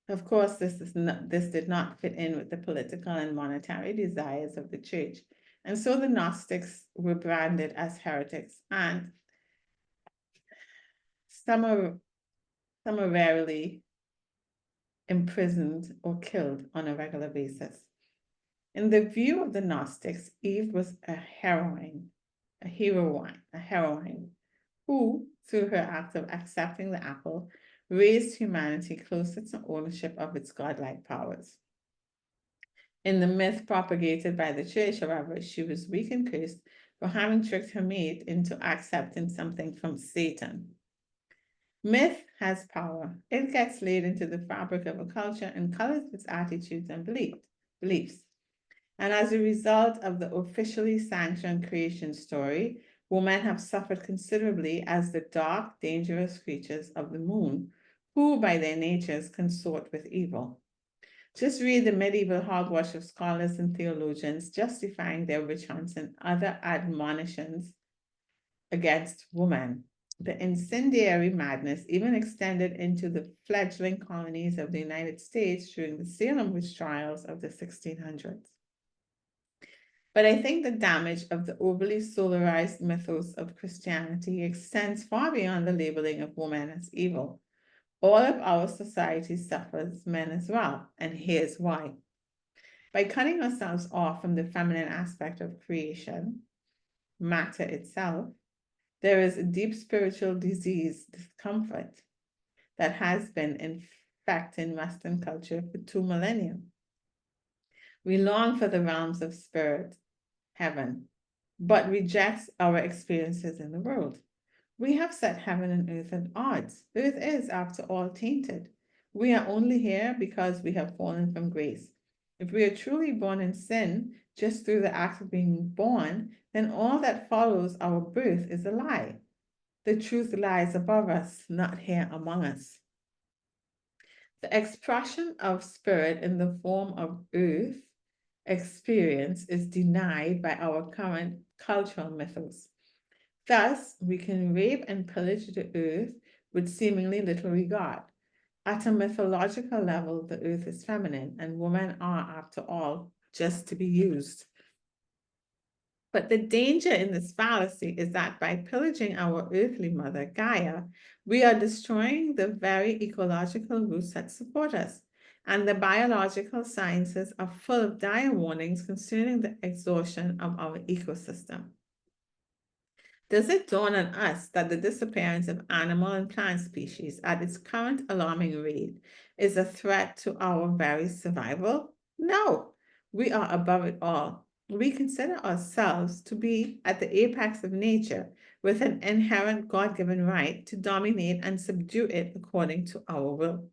Of course, this did not fit in with the political and monetary desires of the church, and so the Gnostics were branded as heretics, and summarily imprisoned or killed on a regular basis. In the view of the Gnostics, Eve was a heroine, who, through her act of accepting the apple, raised humanity closer to ownership of its godlike powers. In the myth propagated by the church, however, she was weak and cursed for having tricked her mate into accepting something from Satan. Myth has power. It gets laid into the fabric of a culture and colors its attitudes and beliefs. And as a result of the officially sanctioned creation story, women have suffered considerably as the dark, dangerous creatures of the moon, who by their natures consort with evil. Just read the medieval hogwash of scholars and theologians justifying their witch hunts and other admonitions against women. The incendiary madness even extended into the fledgling colonies of the United States during the Salem witch trials of the 1600s. But I think the damage of the overly solarized mythos of Christianity extends far beyond the labeling of women as evil. All of our society suffers men as well, and here's why. By cutting ourselves off from the feminine aspect of creation, matter itself, there is a deep spiritual disease, discomfort, that has been infecting Western culture for 2 millennia. We long for the realms of spirit, heaven, but rejects our experiences in the world. We have set heaven and earth at odds. Earth is, after all, tainted. We are only here because we have fallen from grace. If we are truly born in sin, just through the act of being born, then all that follows our birth is a lie. The truth lies above us, not here among us. The expression of spirit in the form of earth experience is denied by our current cultural mythos. Thus, we can rape and pillage the earth with seemingly little regard. At a mythological level, the earth is feminine, and women are, after all, just to be used. But the danger in this fallacy is that by pillaging our earthly mother, Gaia, we are destroying the very ecological roots that support us. And the biological sciences are full of dire warnings concerning the exhaustion of our ecosystem. Does it dawn on us that the disappearance of animal and plant species at its current alarming rate is a threat to our very survival? No, we are above it all. We consider ourselves to be at the apex of nature with an inherent God-given right to dominate and subdue it according to our will.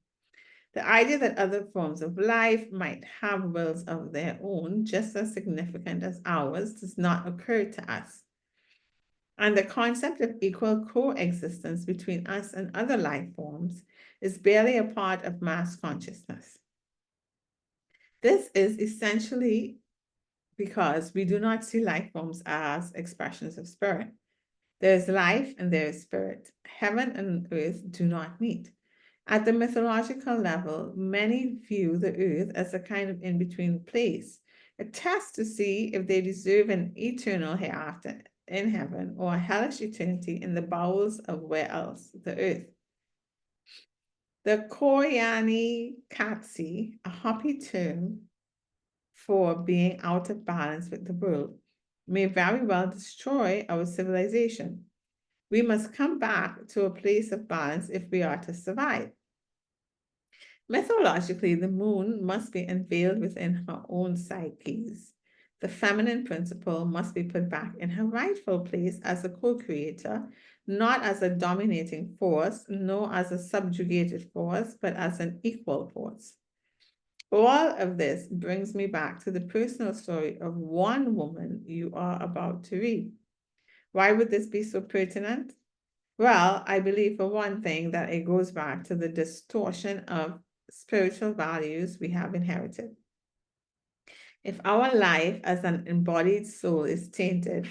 The idea that other forms of life might have wills of their own just as significant as ours does not occur to us. And the concept of equal coexistence between us and other life forms is barely a part of mass consciousness. This is essentially because we do not see life forms as expressions of spirit. There is life and there is spirit. Heaven and earth do not meet. At the mythological level, many view the earth as a kind of in-between place, a test to see if they deserve an eternal hereafter in heaven or a hellish eternity in the bowels of where else? The earth. The Koyani Katsi, a Hopi term for being out of balance with the world, may very well destroy our civilization. We must come back to a place of balance if we are to survive. Mythologically, the moon must be unveiled within her own psyches. The feminine principle must be put back in her rightful place as a co-creator, not as a dominating force, nor as a subjugated force, but as an equal force. All of this brings me back to the personal story of one woman you are about to read. Why would this be so pertinent? Well, I believe for one thing that it goes back to the distortion of spiritual values we have inherited. If our life as an embodied soul is tainted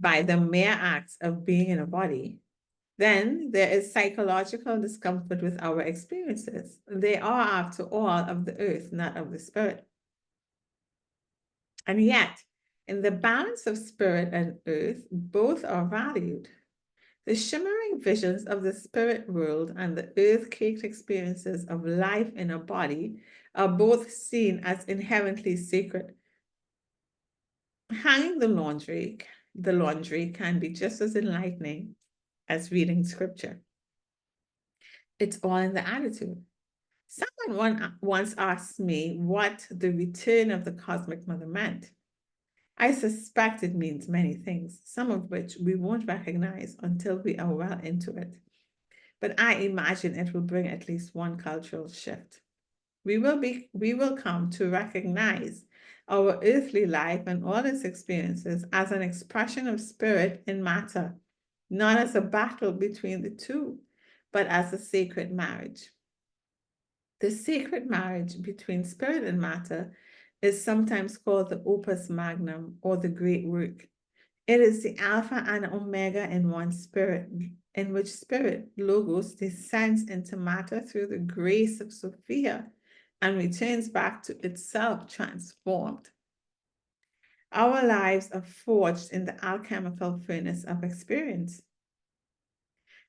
by the mere acts of being in a body, then there is psychological discomfort with our experiences. They are, after all, of the earth, not of the spirit. And yet, in the balance of spirit and earth, both are valued. The shimmering visions of the spirit world and the earth-caked experiences of life in a body are both seen as inherently sacred. Hanging the laundry can be just as enlightening as reading scripture. It's all in the attitude. Someone once asked me what the return of the cosmic mother meant. I suspect it means many things, some of which we won't recognize until we are well into it. But I imagine it will bring at least one cultural shift. We will come to recognize our earthly life and all its experiences as an expression of spirit in matter, not as a battle between the two, but as a sacred marriage. The sacred marriage between spirit and matter is sometimes called the opus magnum or the great work. It is the alpha and omega in one spirit, in which spirit, logos, descends into matter through the grace of Sophia and returns back to itself transformed. Our lives are forged in the alchemical furnace of experience.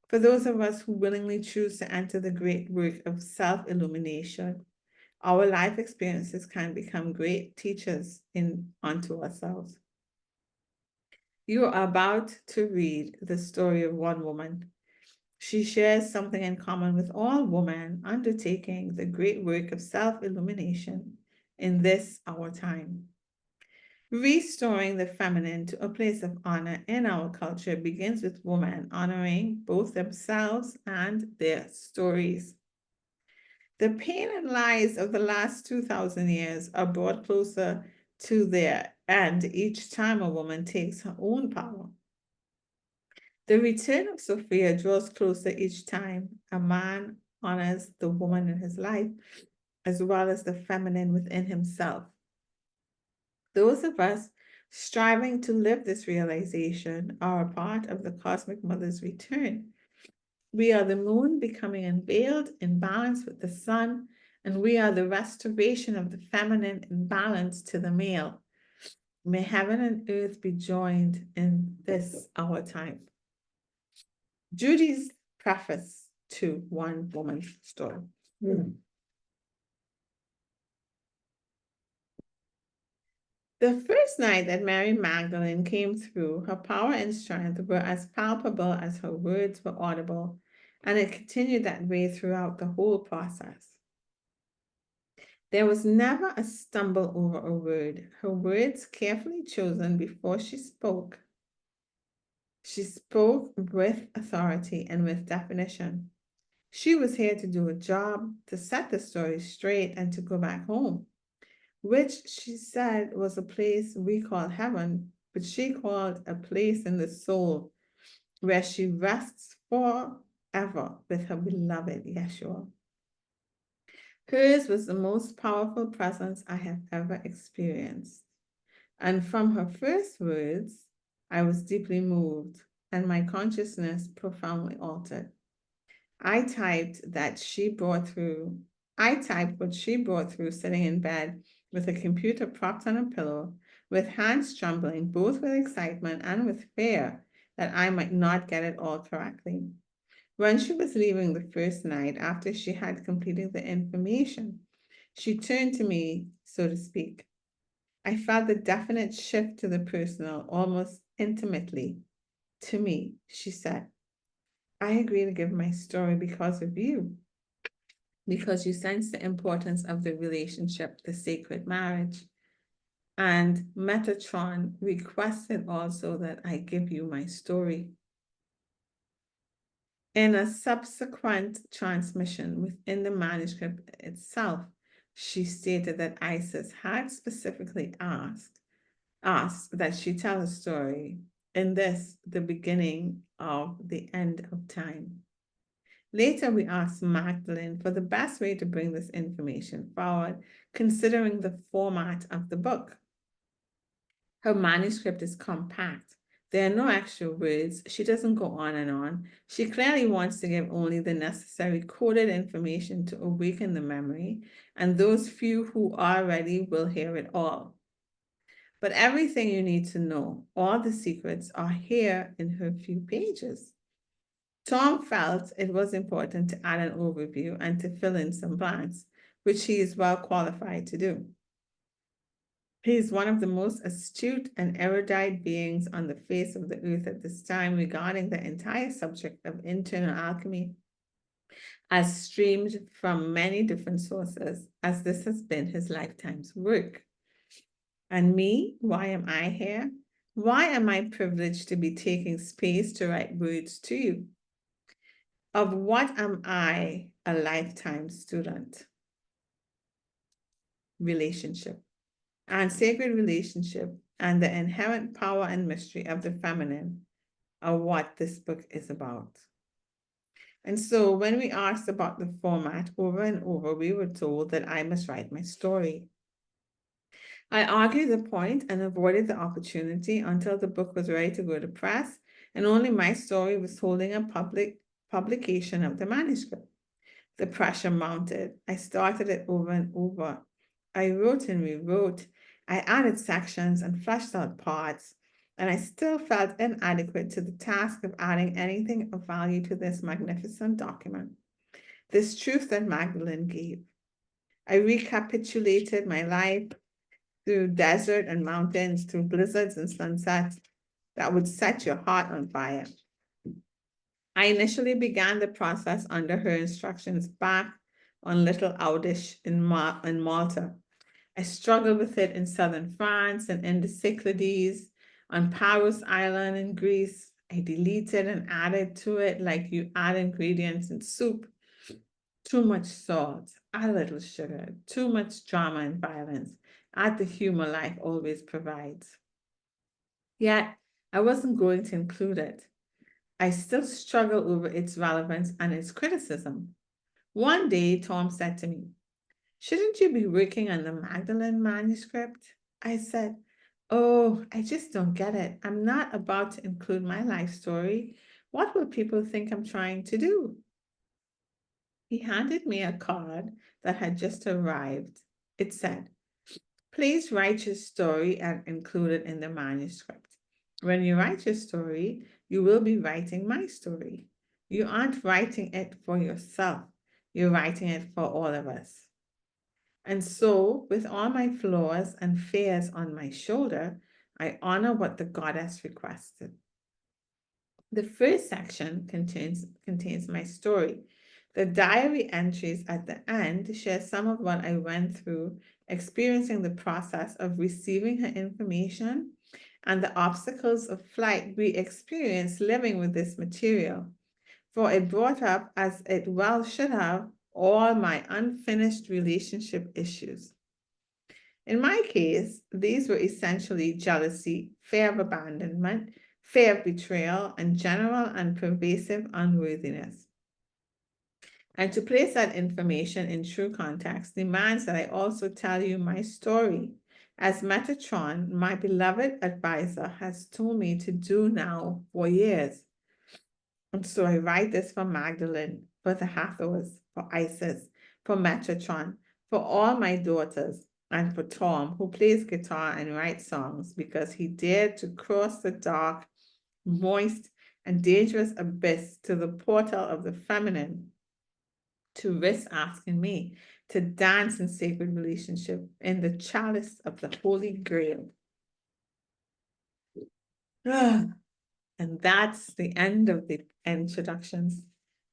For those of us who willingly choose to enter the great work of self-illumination, our life experiences can become great teachers unto ourselves. You are about to read the story of one woman. She shares something in common with all women undertaking the great work of self-illumination in this our time. Restoring the feminine to a place of honor in our culture begins with women honoring both themselves and their stories. The pain and lies of the last 2,000 years are brought closer to their end each time a woman takes her own power. The return of Sophia draws closer each time a man honors the woman in his life, as well as the feminine within himself. Those of us striving to live this realization are a part of the cosmic mother's return. We are the moon becoming unveiled in balance with the sun, and we are the restoration of the feminine in balance to the male. May heaven and earth be joined in this our time. Judy's preface to One Woman's Story. The first night that Mary Magdalene came through, her power and strength were as palpable as her words were audible, and it continued that way throughout the whole process. There was never a stumble over a word. Her words carefully chosen before she spoke. She spoke with authority and with definition. She was here to do a job, to set the story straight, and to go back home, which she said was a place we call heaven, but she called a place in the soul where she rests forever with her beloved Yeshua. Hers was the most powerful presence I have ever experienced. And from her first words, I was deeply moved and my consciousness profoundly altered. I typed what she brought through sitting in bed with a computer propped on a pillow, with hands trembling, both with excitement and with fear that I might not get it all correctly. When she was leaving the first night after she had completed the information, she turned to me, so to speak. I felt the definite shift to the personal, almost intimately. To me, she said, I agree to give my story because of you, because you sense the importance of the relationship, the sacred marriage. And Metatron requested also that I give you my story. In a subsequent transmission within the manuscript itself, she stated that Isis had specifically asked that she tell a story in this, the beginning of the end of time. Later, we asked Magdalene for the best way to bring this information forward, considering the format of the book. Her manuscript is compact. There are no extra words. She doesn't go on and on. She clearly wants to give only the necessary coded information to awaken the memory, and those few who are ready will hear it all. But everything you need to know, all the secrets, are here in her few pages. Tom felt it was important to add an overview and to fill in some blanks, which he is well qualified to do. He is one of the most astute and erudite beings on the face of the earth at this time regarding the entire subject of internal alchemy, as streamed from many different sources, as this has been his lifetime's work. And me, why am I here? Why am I privileged to be taking space to write words to you? Of what am I a lifetime student? Relationship. And sacred relationship and the inherent power and mystery of the feminine are what this book is about. And so when we asked about the format over and over, we were told that I must write my story. I argued the point and avoided the opportunity until the book was ready to go to press, and only my story was holding a publication of the manuscript. The pressure mounted. I started it over and over. I wrote and rewrote. I added sections and fleshed out parts, and I still felt inadequate to the task of adding anything of value to this magnificent document. This truth that Magdalene gave. I recapitulated my life through desert and mountains, through blizzards and sunsets that would set your heart on fire. I initially began the process under her instructions back on Little Audish in Malta. I struggled with it in southern France and in the Cyclades, on Paros Island in Greece. I deleted and added to it like you add ingredients in soup. Too much salt, a little sugar, too much drama and violence. Add the humor life always provides. Yet, I wasn't going to include it. I still struggle over its relevance and its criticism. One day, Tom said to me, shouldn't you be working on the Magdalene manuscript? I said, oh, I just don't get it. I'm not about to include my life story. What will people think I'm trying to do? He handed me a card that had just arrived. It said, Please write your story and include it in the manuscript. When you write your story, you will be writing my story. You aren't writing it for yourself. You're writing it for all of us. And so, with all my flaws and fears on my shoulder, I honor what the goddess requested. The first section contains my story. The diary entries at the end share some of what I went through experiencing the process of receiving her information and the obstacles of flight we experienced living with this material. For it brought up, as it well should have, all my unfinished relationship issues. In my case, these were essentially jealousy, fear of abandonment, fear of betrayal, and general and pervasive unworthiness. And to place that information in true context demands that I also tell you my story, as Metatron, my beloved advisor, has told me to do now for years. And so I write this for Magdalene, for the Hathors, for Isis, for Metatron, for all my daughters, and for Tom, who plays guitar and writes songs because he dared to cross the dark, moist, and dangerous abyss to the portal of the feminine to risk asking me to dance in sacred relationship in the chalice of the Holy Grail. And that's the end of the introductions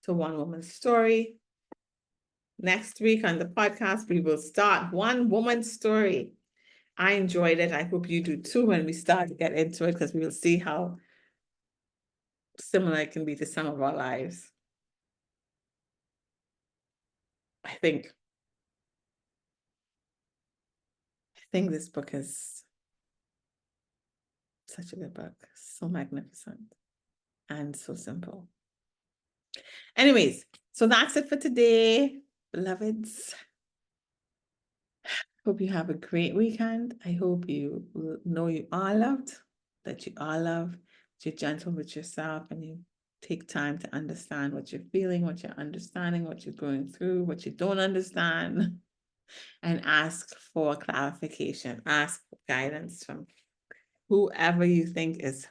to One Woman's Story. Next week on the podcast, we will start One Woman's Story. I enjoyed it. I hope you do too when we start to get into it, because we will see how similar it can be to some of our lives. I think this book is such a good book, so magnificent and so simple. Anyways, so that's it for today, beloveds. Hope you have a great weekend. I hope you know you are loved, that you are loved, that you're gentle with yourself, and you take time to understand what you're feeling, what you're understanding, what you're going through, what you don't understand, and ask for clarification, ask for guidance from whoever you think is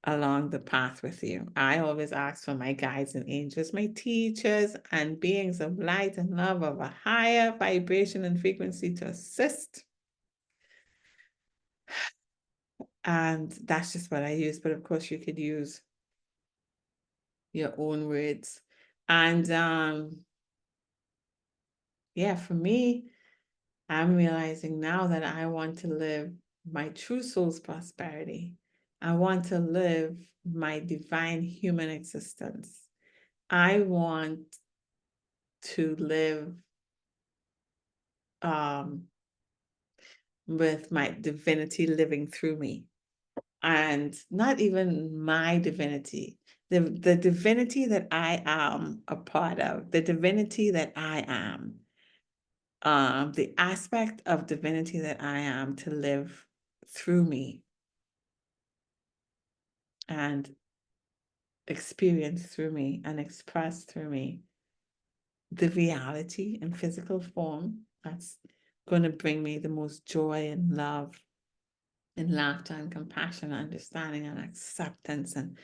along the path with you. I always ask for my guides and angels, my teachers and beings of light and love of a higher vibration and frequency to assist. And that's just what I use. But of course, you could use your own words. And yeah, for me, I'm realizing now that I want to live my true soul's prosperity. I want to live my divine human existence. I want to live with my divinity living through me. And not even my divinity, the divinity that I am a part of, the divinity that I am, the aspect of divinity that I am to live through me and experience through me and express through me the reality in physical form that's going to bring me the most joy and love and laughter and compassion, understanding and acceptance and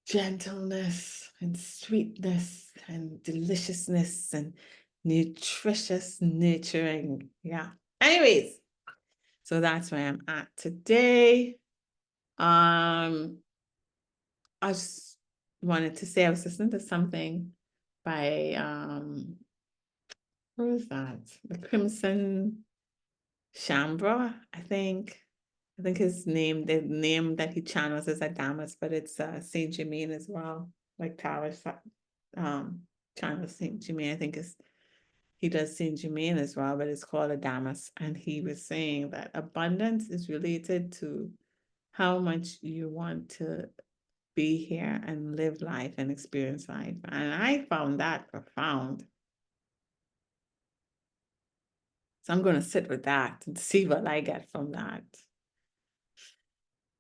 gentleness and sweetness and deliciousness and nutritious nurturing. Yeah. Anyways, so that's where I'm at today. I just wanted to say I was listening to something by who is that? The Crimson Shambra, I think. I think his name, the name that he channels is Adamus, but it's Saint Germain as well. Like Taoist channels Saint Germain. I think he does Saint Germain as well, but it's called Adamus. And he was saying that abundance is related to how much you want to be here and live life and experience life. And I found that profound. So I'm going to sit with that and see what I get from that.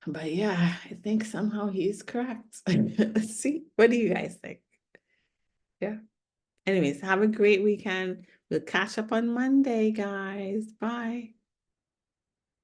But yeah, I think somehow he's correct. Let's see. What do you guys think? Yeah. Anyways, have a great weekend. We'll catch up on Monday, guys. Bye.